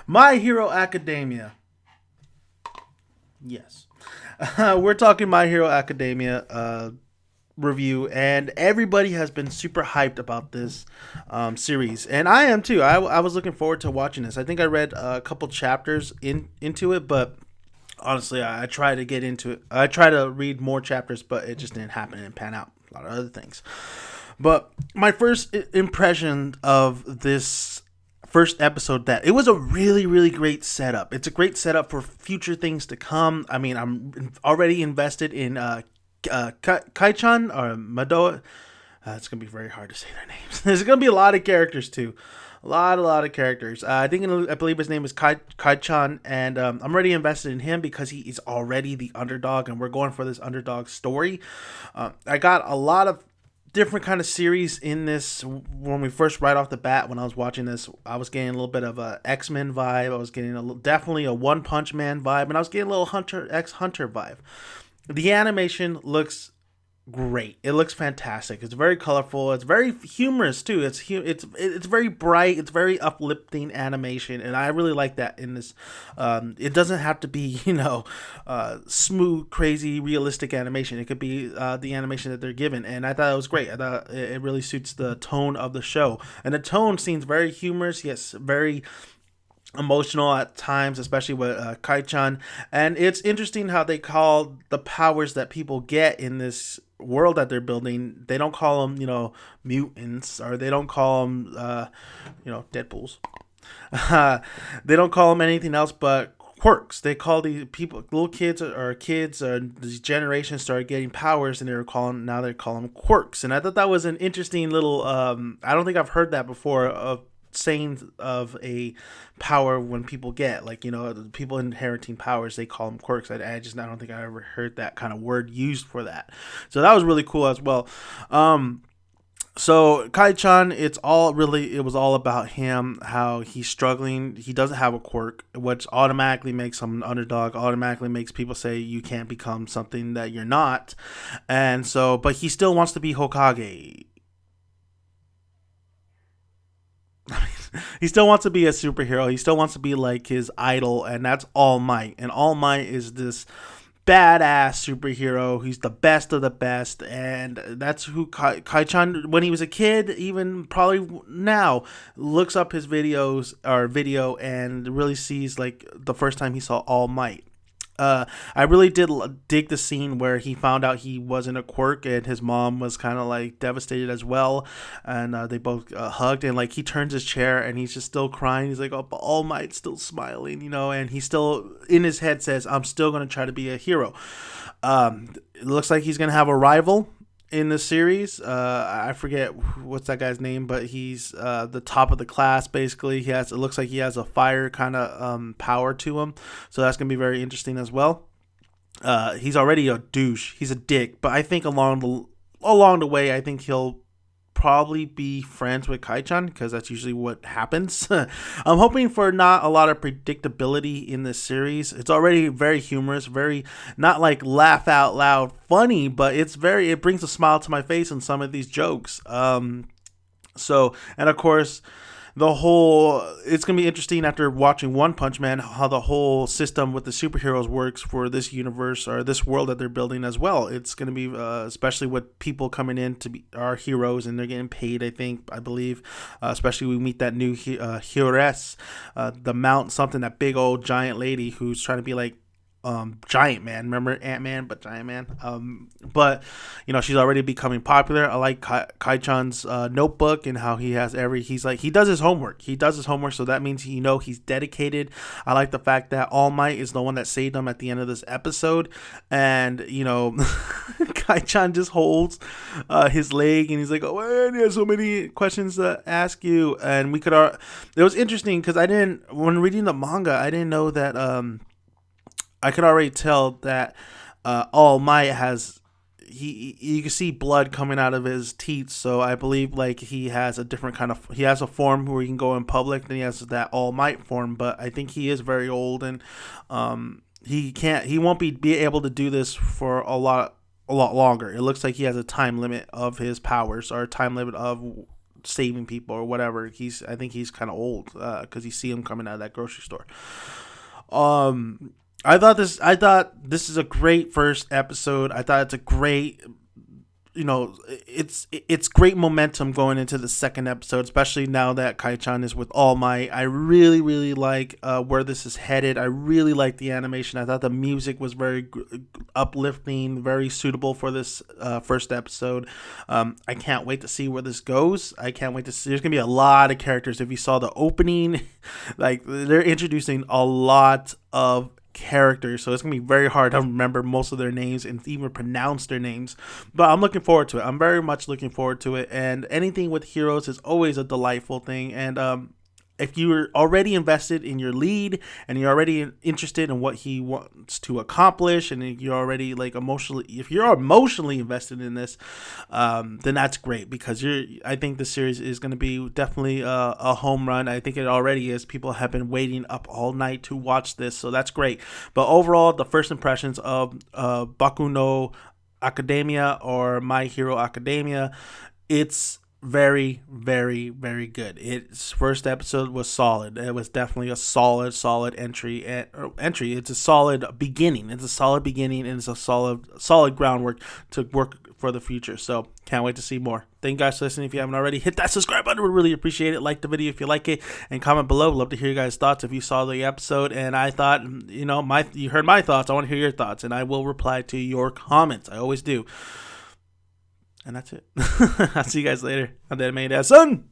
My Hero Academia. Yes. We're talking My Hero Academia review, and everybody has been super hyped about this series, and I am too. I was looking forward to watching this. I think I read a couple chapters into it, but honestly, I try to get into it. I try to read more chapters, but it just didn't happen and pan out. A lot of other things. But my first impression of this first episode, that it was a really great setup. It's a great setup for future things to come. I mean, I'm already invested in Kai-chan or Madoa. It's gonna be very hard to say their names. There's gonna be a lot of characters too, a lot of characters. I believe his name is Kai-chan, and I'm already invested in him because he is already the underdog, and we're going for this underdog story. I got a lot of different kind of series in this. When we first, right off the bat, when I was watching this, I was getting a little bit of a X-Men vibe. I was getting definitely a One Punch Man vibe, and I was getting a little Hunter vibe. The animation looks great. It looks fantastic. It's very colorful. It's very humorous too. It's very bright. It's very uplifting animation, and I really like that in this. It doesn't have to be smooth, crazy, realistic animation. It could be the animation that they're given, and I thought it was great. I thought it really suits the tone of the show, and the tone seems very humorous. Yes, very emotional at times, especially with Kai-chan. And it's interesting how they call the powers that people get in this world that they're building. They don't call them, mutants, or they don't call them, Deadpools. They don't call them anything else but quirks. They call these people, little kids or kids, or these generations started getting powers, and now they're calling them quirks. And I thought that was an interesting little. I don't think I've heard that before, of saying of a power when people get, people inheriting powers, they call them quirks. I don't think I ever heard that kind of word used for that. So that was really cool as well. So Kai-chan, it was all about him, how he's struggling. He doesn't have a quirk, which automatically makes him an underdog, automatically makes people say you can't become something that you're not. And so, but he still wants to be Hokage. He still wants to be a superhero. He still wants to be like his idol, and that's All Might. And All Might is this badass superhero. He's the best of the best, and that's who Kai-chan, when he was a kid, even probably now, looks up his video and really sees, like, the first time he saw All Might. I really did dig the scene where he found out he wasn't a quirk, and his mom was kind of like devastated as well, and they both hugged, and like he turns his chair and he's just still crying. He's like, "Oh, but All Might's still smiling," and he still in his head says, "I'm still gonna try to be a hero." It looks like he's gonna have a rival in the series. I forget what's that guy's name, but he's the top of the class. Basically, it looks like he has a fire kind of power to him, so that's gonna be very interesting as well. He's already a douche. He's a dick, but I think along the way, I think he'll probably be friends with Kai-chan, because that's usually what happens. I'm hoping for not a lot of predictability in this series. It's already very humorous, very not like laugh out loud funny, but it brings a smile to my face in some of these jokes. And of course, it's going to be interesting after watching One Punch Man, how the whole system with the superheroes works for this universe, or this world that they're building as well. It's going to be, especially with people coming in to be our heroes, and they're getting paid, I believe. Especially we meet that new Hero, the Mount something, that big old giant lady who's trying to be like Giant Man. Remember Ant-Man, but Giant Man. But she's already becoming popular. I like Kai-chan's notebook, and how he does his homework. So that means he's dedicated. I like the fact that All Might is the one that saved him at the end of this episode, and Kai-chan just holds his leg, and he's like, "Oh man, he has so many questions to ask you." And it was interesting because when reading the manga, I didn't know that I could already tell that All Might has you can see blood coming out of his teeth. So I believe like he has a form where he can go in public. Then he has that All Might form, but I think he is very old, and he won't be able to do this for a lot longer. It looks like he has a time limit of his powers, or a time limit of saving people or whatever. I think he's kind of old because you see him coming out of that grocery store. I thought this is a great first episode. I thought it's a great, it's great momentum going into the second episode, especially now that Kai-chan is with All Might. I really, really like where this is headed. I really like the animation. I thought the music was very uplifting, very suitable for this first episode. I can't wait to see where this goes. I can't wait to see. There's gonna be a lot of characters. If you saw the opening, like they're introducing a lot of characters, so it's gonna be very hard to remember most of their names and even pronounce their names, but I'm looking forward to it. I'm very much looking forward to it, and anything with heroes is always a delightful thing. And if you're already invested in your lead and you're already interested in what he wants to accomplish, and you're already if you're emotionally invested in this, then that's great, because I think the series is going to be definitely a home run. I think it already is. People have been waiting up all night to watch this, so that's great. But overall, the first impressions of Boku no Academia, or My Hero Academia, it's very, very, very good. Its first episode was solid. It was definitely a solid entry. It's a solid beginning. It's a solid beginning, and it's a solid groundwork to work for the future. So can't wait to see more. Thank you guys for listening. If you haven't already, hit that subscribe button. We'd really appreciate it. Like the video if you like it, and comment below. Love to hear you guys' thoughts. If you saw the episode and I thought, you heard my thoughts, I want to hear your thoughts, and I will reply to your comments. I always do. And that's it. I'll see you guys later. I'm Dead Man Dad Son.